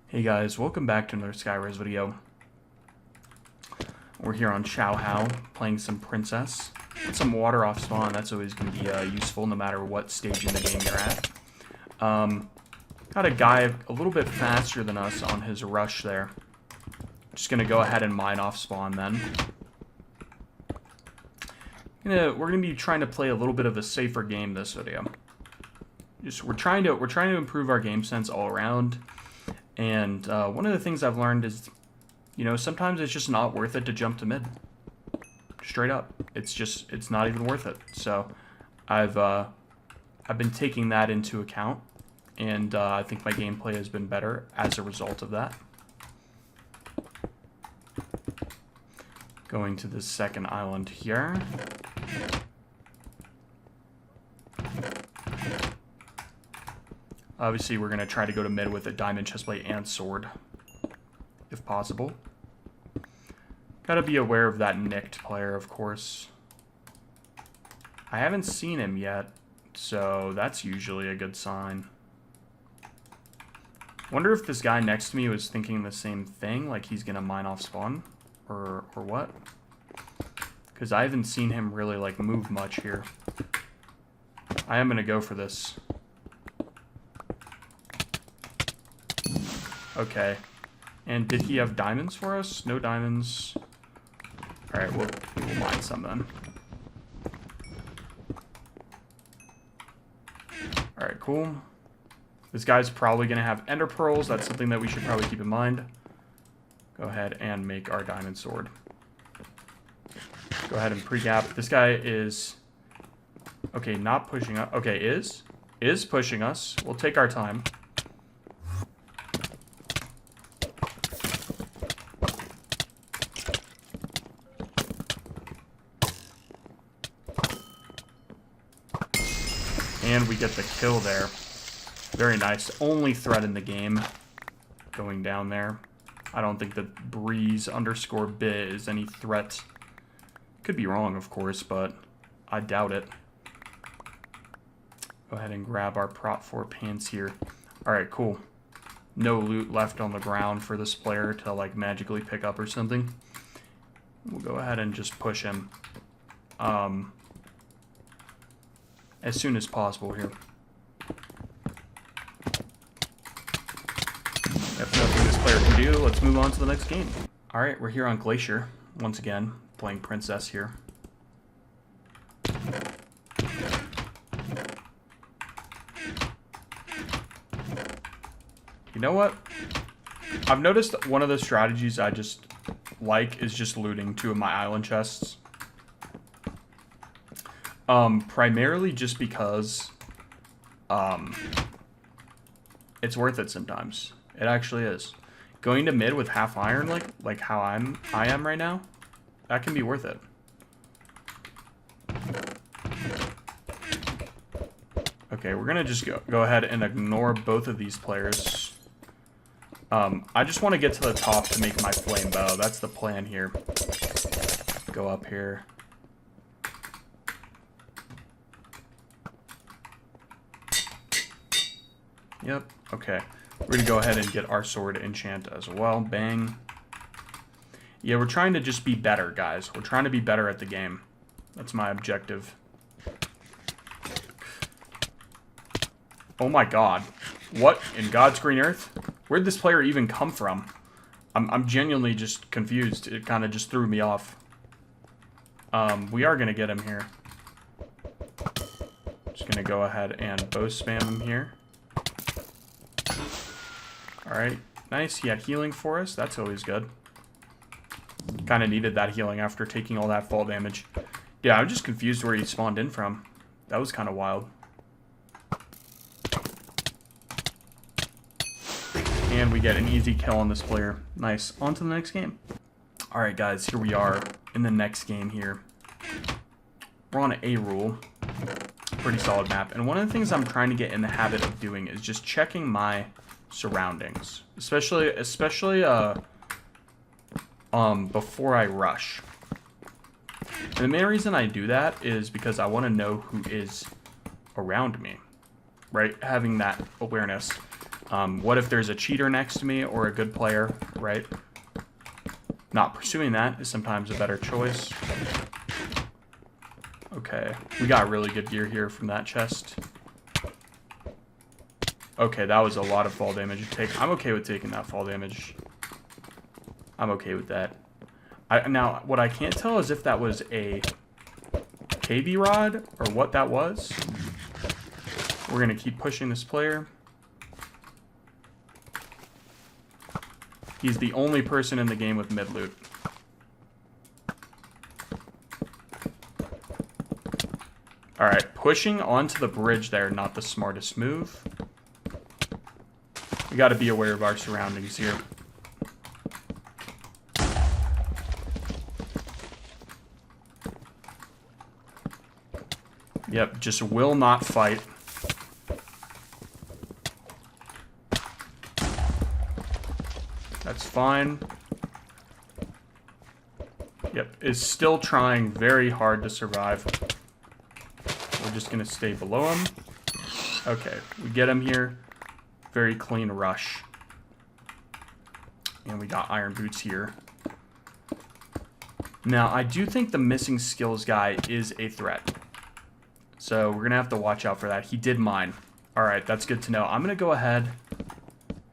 Hey guys, welcome back to another Skyrise video. We're here on Shaohao, playing some Princess. Get some water off spawn, that's always going to be useful no matter what stage in the game you're at. Got a guy a little bit faster than us on his rush there. Just going to go ahead and mine off spawn then. We're going to be trying to play a little bit of a safer game this video. We're trying to improve our game sense all around. And one of the things I've learned is, sometimes it's just not worth it to jump to mid. Straight up, it's not even worth it. So I've been taking that into account, and I think my gameplay has been better as a result of that. Going to the second island here. Obviously, we're going to try to go to mid with a diamond chestplate and sword, if possible. Gotta be aware of that nicked player, of course. I haven't seen him yet, so that's usually a good sign. Wonder if this guy next to me was thinking the same thing, like he's going to mine off spawn, or what? Because I haven't seen him really, move much here. I am going to go for this. Okay. And did he have diamonds for us? No diamonds. Alright, we will mine some then. Alright, cool. This guy's probably going to have ender pearls. That's something that we should probably keep in mind. Go ahead and make our diamond sword. Go ahead and pre-gap. This guy is... Okay, not pushing up. Okay, is pushing us. We'll take our time. And we get the kill there. Very nice. Only threat in the game going down there. I don't think that breeze_bit is any threat. Could be wrong, of course, but I doubt it. Go ahead and grab our prop 4 pants here. Alright, cool. No loot left on the ground for this player to, magically pick up or something. We'll go ahead and just push him. As soon as possible here. If nothing this player can do, let's move on to the next game. Alright, we're here on Glacier, once again, playing Princess here. You know what? I've noticed one of the strategies I just like is just looting 2 of my island chests. Primarily just because, it's worth it sometimes. It actually is. Going to mid with half iron, like how I am right now, that can be worth it. Okay, we're gonna just go ahead and ignore both of these players. I just want to get to the top to make my flame bow. That's the plan here. Go up here. Yep, okay. We're going to go ahead and get our sword enchant as well. Bang. Yeah, we're trying to just be better, guys. We're trying to be better at the game. That's my objective. Oh my god. What in God's green earth? Where'd this player even come from? I'm genuinely just confused. It kind of just threw me off. We are going to get him here. Just going to go ahead and bow spam him here. Alright, nice. He had healing for us. That's always good. Kind of needed that healing after taking all that fall damage. Yeah, I'm just confused where he spawned in from. That was kind of wild. And we get an easy kill on this player. Nice. On to the next game. Alright, guys. Here we are in the next game here. We're on Arule. Pretty solid map. And one of the things I'm trying to get in the habit of doing is just checking my surroundings, especially before I rush. And the main reason I do that is because I want to know who is around me, right? Having that awareness. What if there's a cheater next to me or a good player, right? Not pursuing that is sometimes a better choice. Okay, we got really good gear here from that chest. Okay, that was a lot of fall damage to take. I'm okay with taking that fall damage. I'm okay with that. Now, what I can't tell is if that was a KB rod or what that was. We're going to keep pushing this player. He's the only person in the game with mid loot. Alright, pushing onto the bridge there, not the smartest move. We got to be aware of our surroundings here. Yep, just will not fight. That's fine. Yep, is still trying very hard to survive. We're just going to stay below him. Okay, we get him here. Very clean rush. And we got iron boots here. Now, I do think the missing skills guy is a threat. So we're going to have to watch out for that. He did mine. Alright, that's good to know. I'm going to go ahead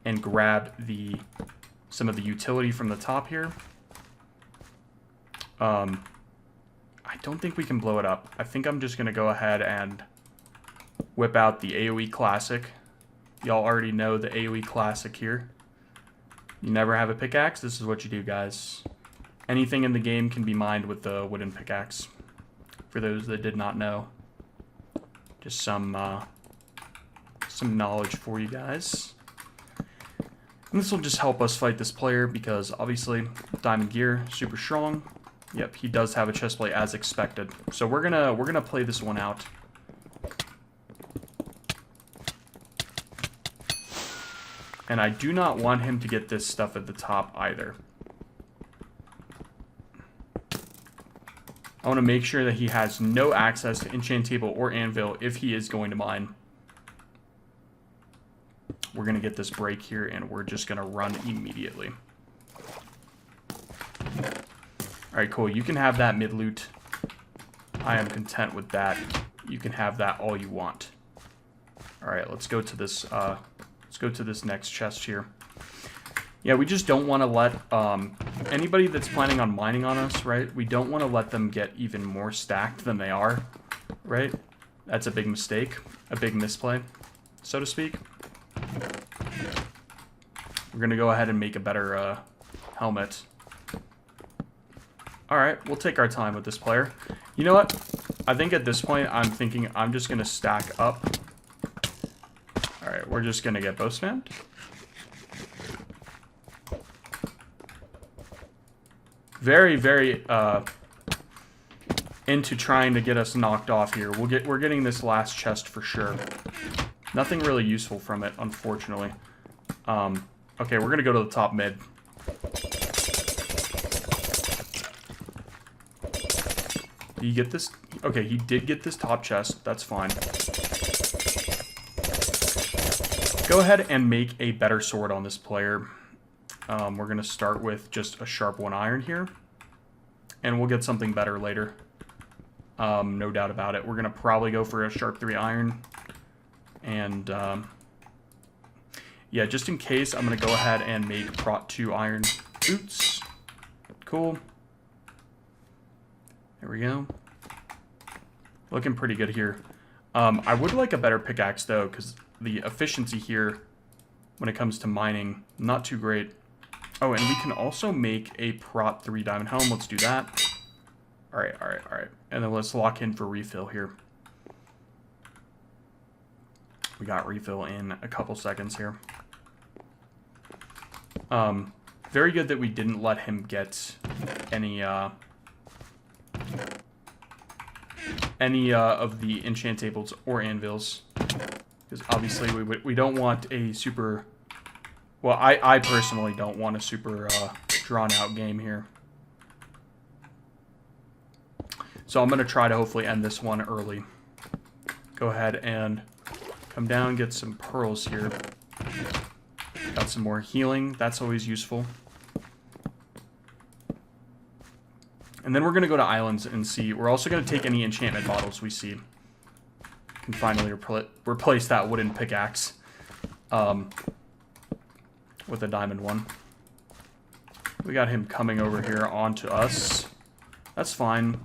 and grab some of the utility from the top here. I don't think we can blow it up. I think I'm just going to go ahead and whip out the AoE Classic. Y'all already know the AoE Classic here. You never have a pickaxe, this is what you do, guys. Anything in the game can be mined with the wooden pickaxe. For those that did not know. Just some knowledge for you guys. And this will just help us fight this player because obviously diamond gear, super strong. Yep, he does have a chestplate as expected. So we're gonna play this one out. And I do not want him to get this stuff at the top either. I want to make sure that he has no access to enchant table or anvil if he is going to mine. We're going to get this break here and we're just going to run immediately. Alright, cool. You can have that mid loot. I am content with that. You can have that all you want. Alright, let's go to this next chest here. Yeah, we just don't want to let anybody that's planning on mining on us, right? We don't want to let them get even more stacked than they are, right? That's a big mistake, a big misplay, so to speak. We're going to go ahead and make a better helmet. Alright, we'll take our time with this player. You know what? I think at this point, I'm thinking I'm just going to stack up. Alright, we're just going to get bow spammed. Very, very into trying to get us knocked off here. We're getting this last chest for sure. Nothing really useful from it, unfortunately. Okay, we're gonna go to the top mid. Did you get this? Okay, he did get this top chest. That's fine. Go ahead and make a better sword on this player. We're going to start with just a sharp 1 iron here. And we'll get something better later. No doubt about it. We're going to probably go for a sharp 3 iron. And, yeah, just in case, I'm going to go ahead and make prot 2 iron boots. Cool. There we go. Looking pretty good here. I would like a better pickaxe, though, because the efficiency here, when it comes to mining, not too great. Oh, and we can also make a prot 3 diamond helm. Let's do that. Alright, alright, alright. And then let's lock in for refill here. We got refill in a couple seconds here. Very good that we didn't let him get any of the enchant tables or anvils. Because obviously we don't want a super... Well, I personally don't want a super drawn-out game here. So I'm going to try to hopefully end this one early. Go ahead and come down, get some pearls here. Got some more healing. That's always useful. And then we're going to go to islands and see. We're also going to take any enchantment bottles we see. Can finally replace that wooden pickaxe with a diamond one. We got him coming over here onto us. That's fine.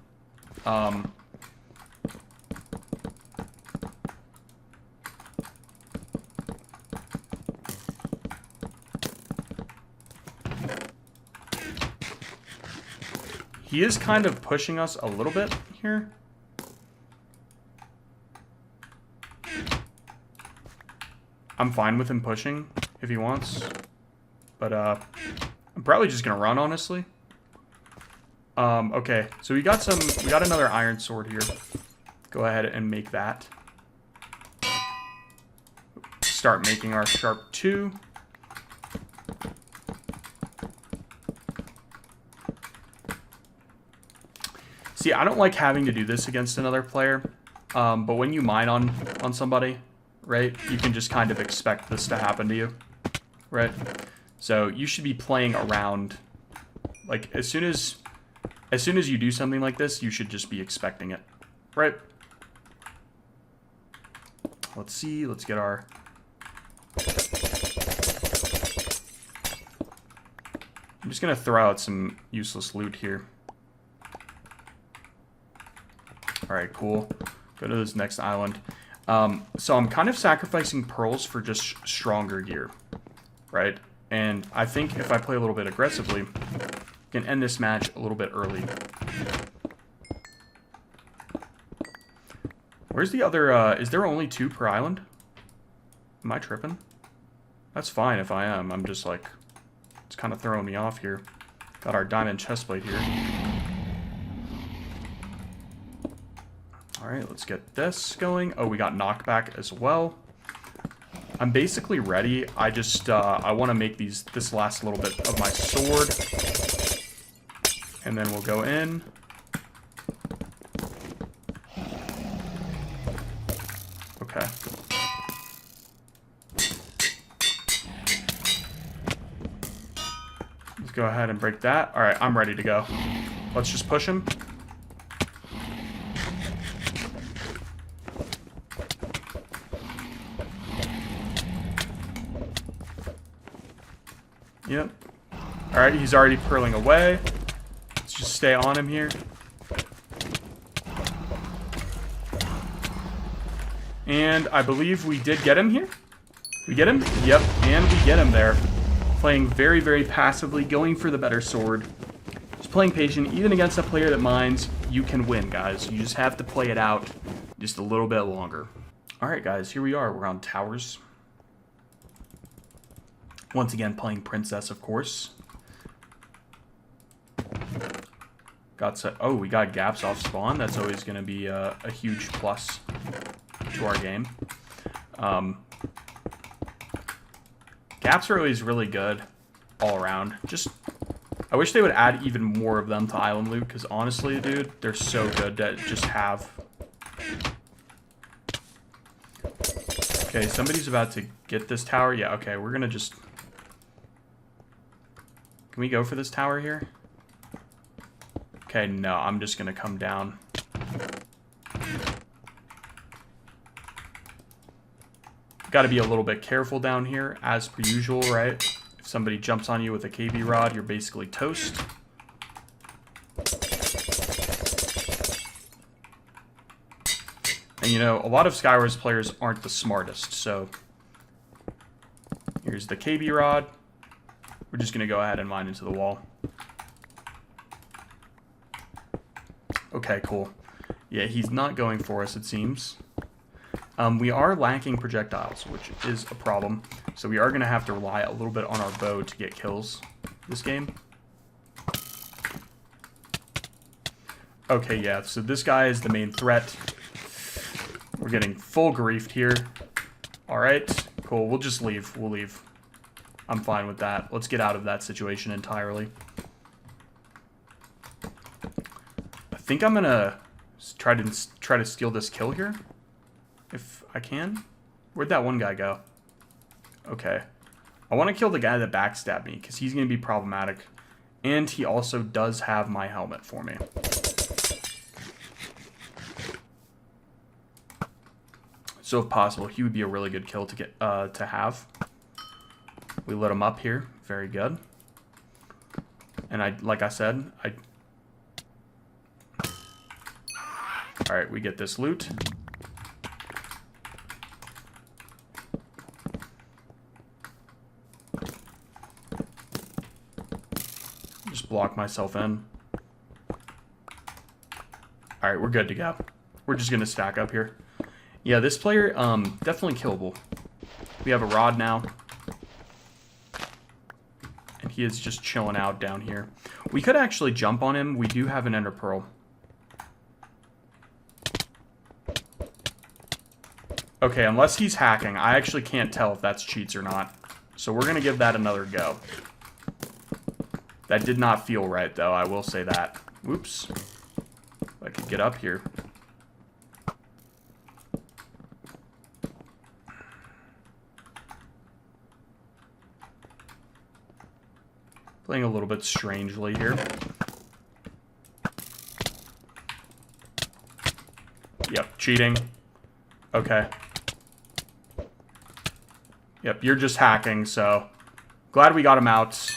He is kind of pushing us a little bit here. I'm fine with him pushing if he wants. But I'm probably just gonna run, honestly. Okay, so we got another iron sword here. Go ahead and make that. Start making our sharp 2. See, I don't like having to do this against another player, but when you mine on somebody, right, you can just kind of expect this to happen to you, right? So you should be playing around, like, as soon as you do something like this, you should just be expecting it, right? Let's see, let's get our... I'm just gonna throw out some useless loot here. Alright, cool. Go to this next island. So I'm kind of sacrificing pearls for just stronger gear, right? And I think if I play a little bit aggressively, I can end this match a little bit early. Where's the other, is there only 2 per island? Am I tripping? That's fine if I am. I'm just like, it's kind of throwing me off here. Got our diamond chestplate here. Alright, let's get this going. Oh, we got knockback as well. I'm basically ready. I just, I want to make this last little bit of my sword. And then we'll go in. Okay. Let's go ahead and break that. Alright, I'm ready to go. Let's just push him. Yep. Alright, he's already purling away. Let's just stay on him here. And I believe we did get him here. We get him? Yep, and we get him there. Playing very, very passively, going for the better sword. Just playing patient. Even against a player that mines, you can win, guys. You just have to play it out just a little bit longer. Alright, guys, here we are. We're on towers. Once again, playing Princess, of course. We got gaps off spawn. That's always going to be a huge plus to our game. Gaps are always really good all around. I wish they would add even more of them to Island Loot, because honestly, dude, they're so good to just have. Okay, somebody's about to get this tower. Yeah, okay, we're going to just... Can we go for this tower here? Okay, no, I'm just gonna come down. Gotta be a little bit careful down here, as per usual, right? If somebody jumps on you with a KB rod, you're basically toast. And you know, a lot of Skywars players aren't the smartest, so... Here's the KB rod. We're just going to go ahead and mine into the wall. Okay, cool. Yeah, he's not going for us, it seems. We are lacking projectiles, which is a problem. So we are going to have to rely a little bit on our bow to get kills this game. Okay, yeah, so this guy is the main threat. We're getting full griefed here. Alright, cool. We'll just leave. We'll leave. I'm fine with that. Let's get out of that situation entirely. I think I'm gonna try to steal this kill here, if I can. Where'd that one guy go? Okay. I want to kill the guy that backstabbed me because he's going to be problematic. And he also does have my helmet for me. So if possible, he would be a really good kill to get to have. We lit him up here. Very good. And like I said, alright, we get this loot. Just block myself in. Alright, we're good to go. We're just going to stack up here. Yeah, this player, definitely killable. We have a rod now. And he is just chilling out down here. We could actually jump on him. We do have an ender pearl. Okay, unless he's hacking. I actually can't tell if that's cheats or not. So we're going to give that another go. That did not feel right, though. I will say that. Whoops. If I could get up here. Playing a little bit strangely here. Yep, cheating. Okay. Yep, you're just hacking, so glad we got him out.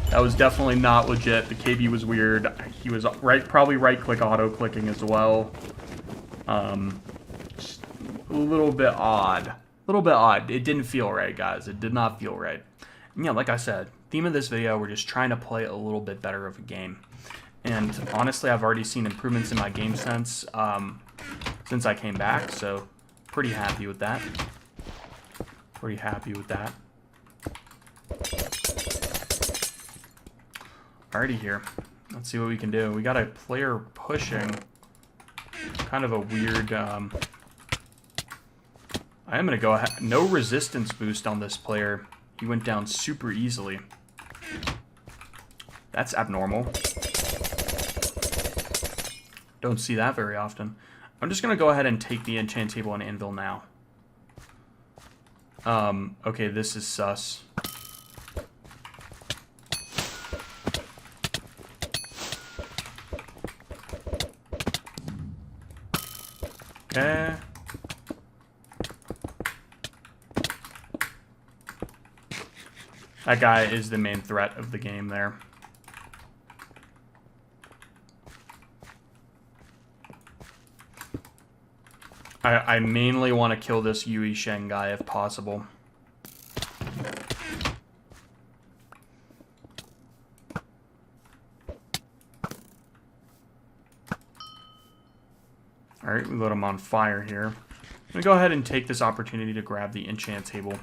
That was definitely not legit. The KB was weird. He was probably right-click auto-clicking as well. Just a little bit odd. A little bit odd. It didn't feel right, guys. It did not feel right. And yeah, like I said, theme of this video, we're just trying to play a little bit better of a game. And honestly, I've already seen improvements in my game sense since I came back, so pretty happy with that. Pretty happy with that. Alrighty here. Let's see what we can do. We got a player pushing. Kind of a weird... I am going to go ahead... No resistance boost on this player. He went down super easily. That's abnormal. Don't see that very often. I'm just going to go ahead and take the enchant table and anvil now. Okay, this is sus. Okay. That guy is the main threat of the game there. I mainly want to kill this Yui Sheng guy if possible. Alright, we lit him on fire here. I'm going to go ahead and take this opportunity to grab the enchant table.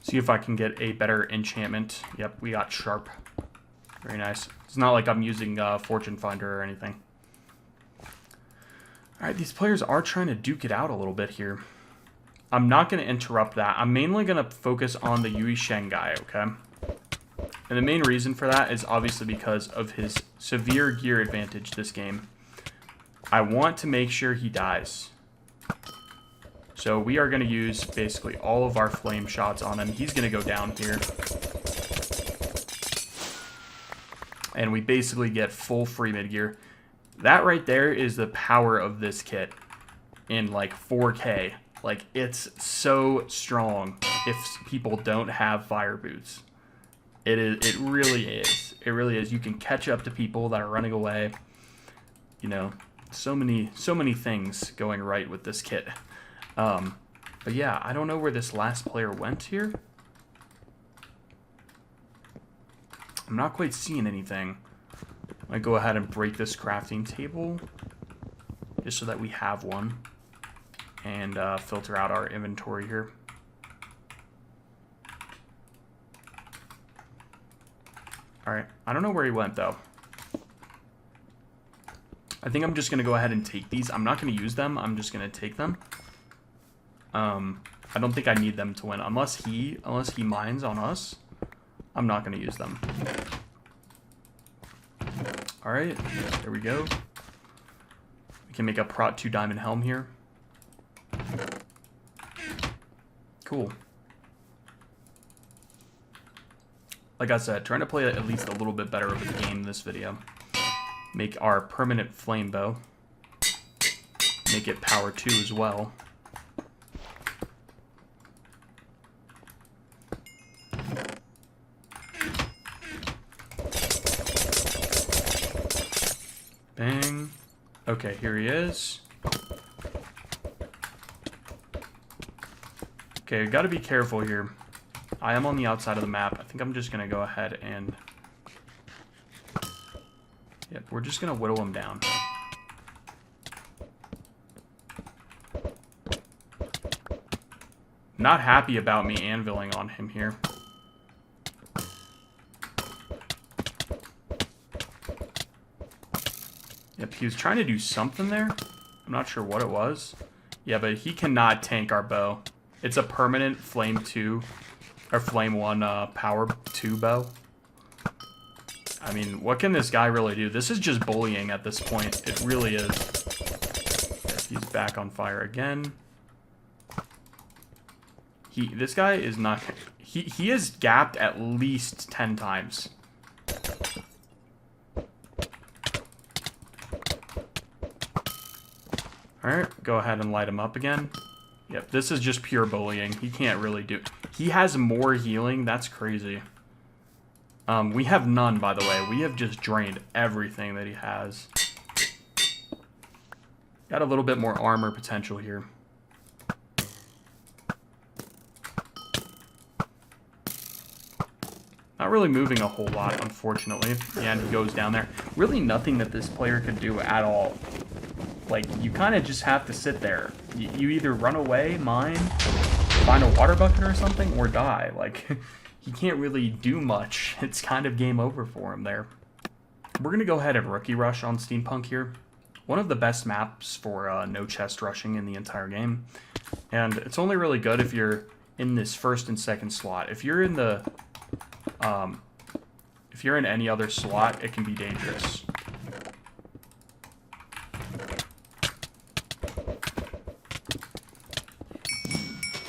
See if I can get a better enchantment. Yep, we got sharp. Very nice. It's not like I'm using Fortune Finder or anything. Alright, these players are trying to duke it out a little bit here. I'm not going to interrupt that. I'm mainly going to focus on the Yui Sheng guy, okay? And the main reason for that is obviously because of his severe gear advantage this game. I want to make sure he dies. So we are going to use basically all of our flame shots on him. He's going to go down here. And we basically get full free mid-gear. That right there is the power of this kit in like 4K. Like, it's so strong if people don't have fire boots. It really is. It really is. You can catch up to people that are running away. You know, so many things going right with this kit. But yeah, I don't know where this last player went here. I'm not quite seeing anything. I go ahead and break this crafting table just so that we have one, and filter out our inventory here. Alright, I don't know where he went though. I think I'm just going to go ahead and take these. I'm not going to use them, I'm just going to take them. I don't think I need them to win. Unless he mines on us, I'm not going to use them. Alright, there we go. We can make a Prot 2 diamond helm here. cool. Like I said, trying to play at least a little bit better of the game in this video. Make our permanent flame bow. Make it power 2 as well. Bang. Okay, here he is. Okay, gotta be careful here. I am on the outside of the map. I think I'm just gonna go ahead and... Yep, we're just gonna whittle him down. Not happy about me anviling on him here. Yep, he was trying to do something there. I'm not sure what it was. Yeah, but he cannot tank our bow. It's a permanent flame 2, or flame 1 power 2 bow. I mean, what can this guy really do? This is just bullying at this point. It really is. Yes, he's back on fire again. This guy is not... He is gapped at least 10 times. Alright, go ahead and light him up again. Yep, this is just pure bullying. He can't really do... He has more healing. That's crazy. We have none, by the way. We have just drained everything that he has. Got a little bit more armor potential here. Not really moving a whole lot, unfortunately. Yeah, and he goes down there. Really nothing that this player could do at all. Like, you kind of just have to sit there. You either run away, mine, find a water bucket or something, or die. Like, he can't really do much. It's kind of game over for him there. We're going to go ahead and rookie rush on Steampunk here. One of the best maps for no chest rushing in the entire game. And it's only really good if you're in this first and second slot. If you're in the... if you're in any other slot, it can be dangerous.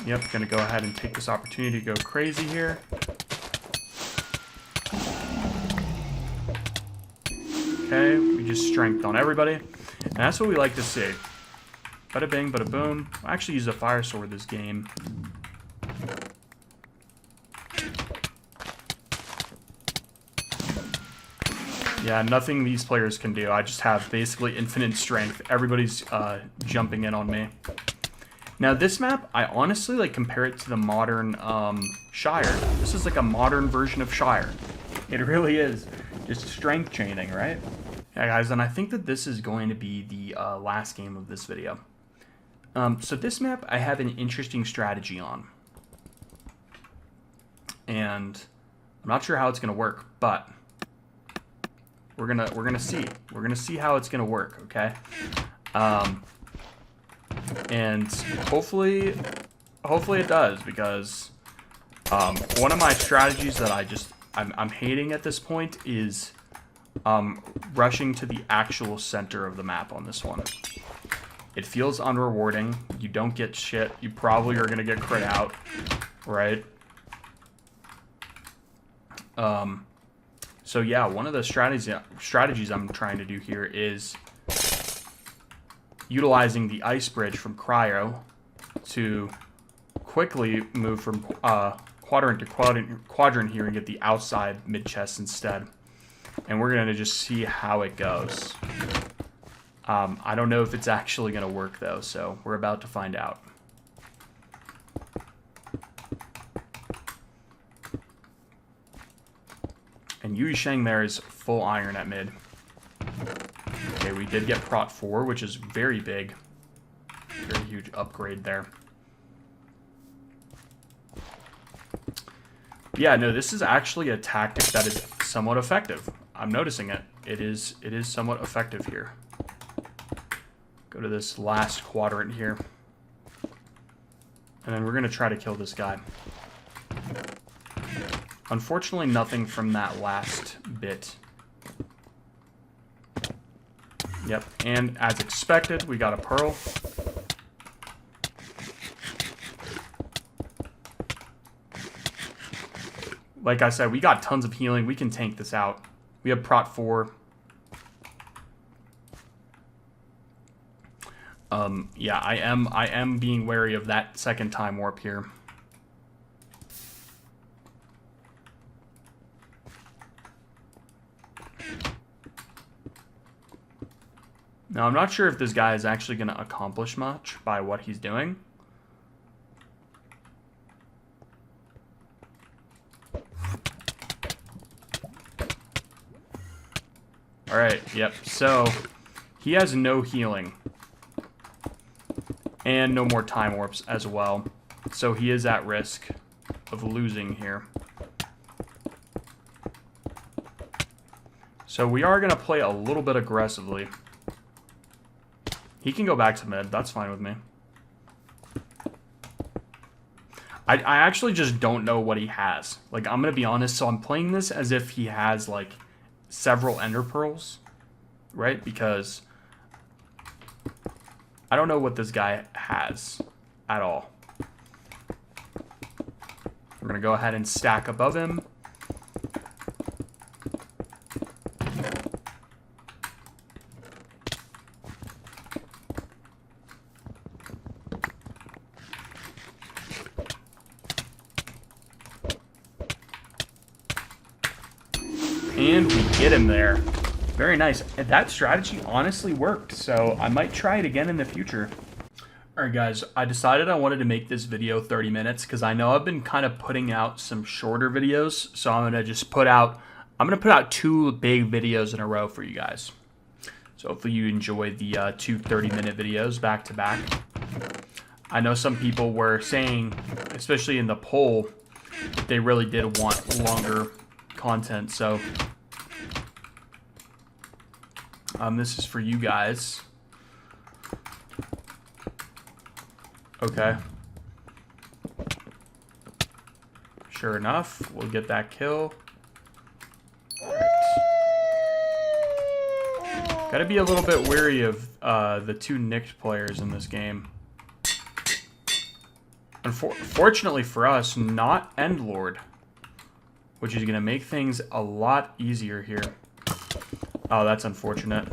Yep, gonna go ahead and take this opportunity to go crazy here. Okay, we just strength on everybody. And that's what we like to see. Bada bing, bada boom. I actually use a fire sword this game. Yeah, nothing these players can do. I just have basically infinite strength. Everybody's jumping in on me. Now this map, I honestly like compare it to the modern Shire. This is like a modern version of Shire. It really is. Just strength chaining, right? Yeah, guys, and I think that this is going to be the last game of this video. So this map, I have an interesting strategy on. And I'm not sure how it's going to work, but... We're gonna see. We're gonna see how it's gonna work, okay? And hopefully it does, because one of my strategies that I'm hating at this point is rushing to the actual center of the map on this one. It feels unrewarding. You don't get shit. You probably are gonna get crit out, right? So yeah, one of the strategies I'm trying to do here is utilizing the ice bridge from Cryo to quickly move from quadrant to quadrant here and get the outside mid chest instead. And we're gonna just see how it goes. I don't know if it's actually gonna work though, so we're about to find out. And Yui Sheng there is full iron at mid. Okay, we did get Prot 4, which is very big. Very huge upgrade there. Yeah, no, this is actually a tactic that is somewhat effective. I'm noticing it. It is somewhat effective here. Go to this last quadrant here. And then we're going to try to kill this guy. Unfortunately, nothing from that last bit. Yep, and as expected, we got a pearl. like I said, we got tons of healing. We can tank this out. We have Prot 4. Yeah, I am being wary of that second time warp here. Now, I'm not sure if this guy is actually going to accomplish much by what he's doing. Alright, yep. So, he has no healing. And no more time warps as well. So, he is at risk of losing here. So, we are going to play a little bit aggressively. He can go back to mid. That's fine with me. I actually just don't know what he has. Like, I'm going to be honest. So I'm playing this as if he has, like, several ender pearls. Right? Because I don't know what this guy has at all. We're going to go ahead and stack above him. And we get him there. Very nice. And that strategy honestly worked, so I might try it again in the future. Alright guys, I decided I wanted to make this video 30 minutes because I know I've been kind of putting out some shorter videos, so I'm going to just put out 2 big videos in a row for you guys. So hopefully you enjoy the 2 30-minute videos back to back. I know some people were saying, especially in the poll, that they really did want longer content, so this is for you guys. Okay. Sure enough, we'll get that kill. Right. Gotta be a little bit wary of the 2 nicked players in this game. Unfortunately for us, not Endlord, which is going to make things a lot easier here. Oh, that's unfortunate.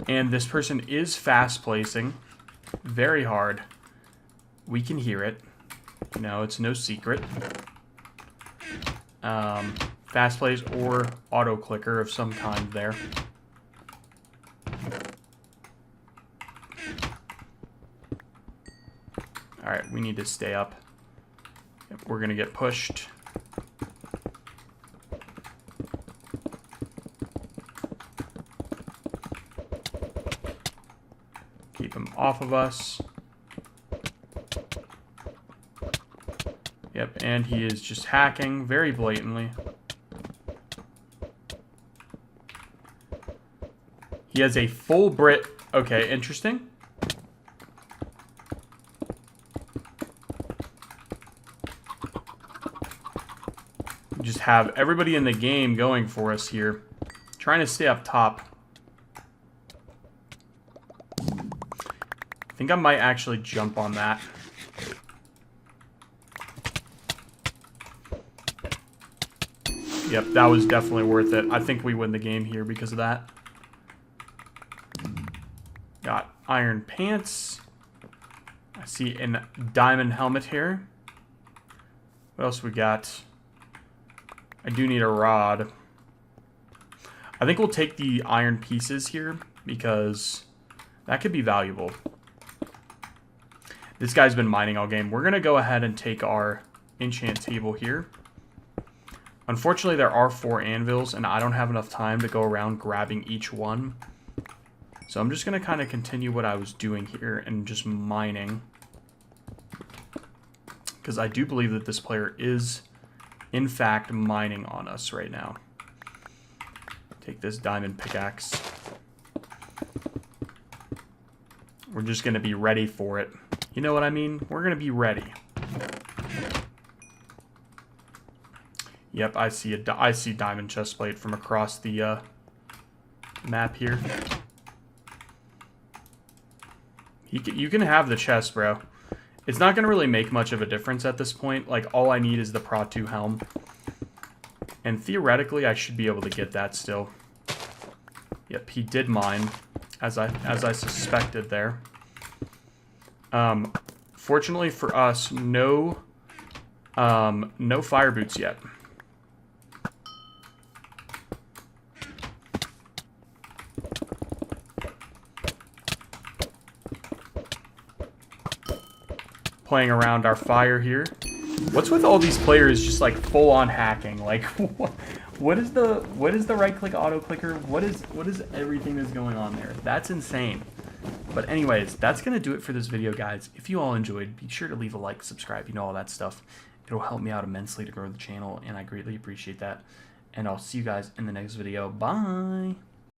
And this person is fast placing. Very hard. We can hear it. You know, it's no secret. Fast plays or auto clicker of some kind there. Alright, we need to stay up. Yep, we're going to get pushed. Keep him off of us. Yep, and he is just hacking very blatantly. He has a full Brit. Okay, interesting. We just have everybody in the game going for us here. Trying to stay up top. I think I might actually jump on that. Yep, that was definitely worth it. I think we win the game here because of that. Got iron pants. I see a diamond helmet here. What else we got? I do need a rod. I think we'll take the iron pieces here because that could be valuable. This guy's been mining all game. We're going to go ahead and take our enchant table here. Unfortunately, there are 4 anvils, and I don't have enough time to go around grabbing each one. So I'm just going to kind of continue what I was doing here and just mining. Because I do believe that this player is, in fact, mining on us right now. Take this diamond pickaxe. We're just going to be ready for it. You know what I mean? We're going to be ready. Yep, I see diamond chestplate from across the map here. You can have the chest, bro. It's not going to really make much of a difference at this point. Like, all I need is the Pro 2 helm. And theoretically, I should be able to get that still. Yep, he did mine, as I suspected there. Fortunately for us, no fire boots yet. Playing around our fire here. What's with all these players just like full on hacking? Like, what is the right click auto clicker? What is everything that's going on there? That's insane. But anyways, that's gonna do it for this video, guys. If you all enjoyed, be sure to leave a like, subscribe, you know, all that stuff. It'll help me out immensely to grow the channel, and I greatly appreciate that. And I'll see you guys in the next video. Bye.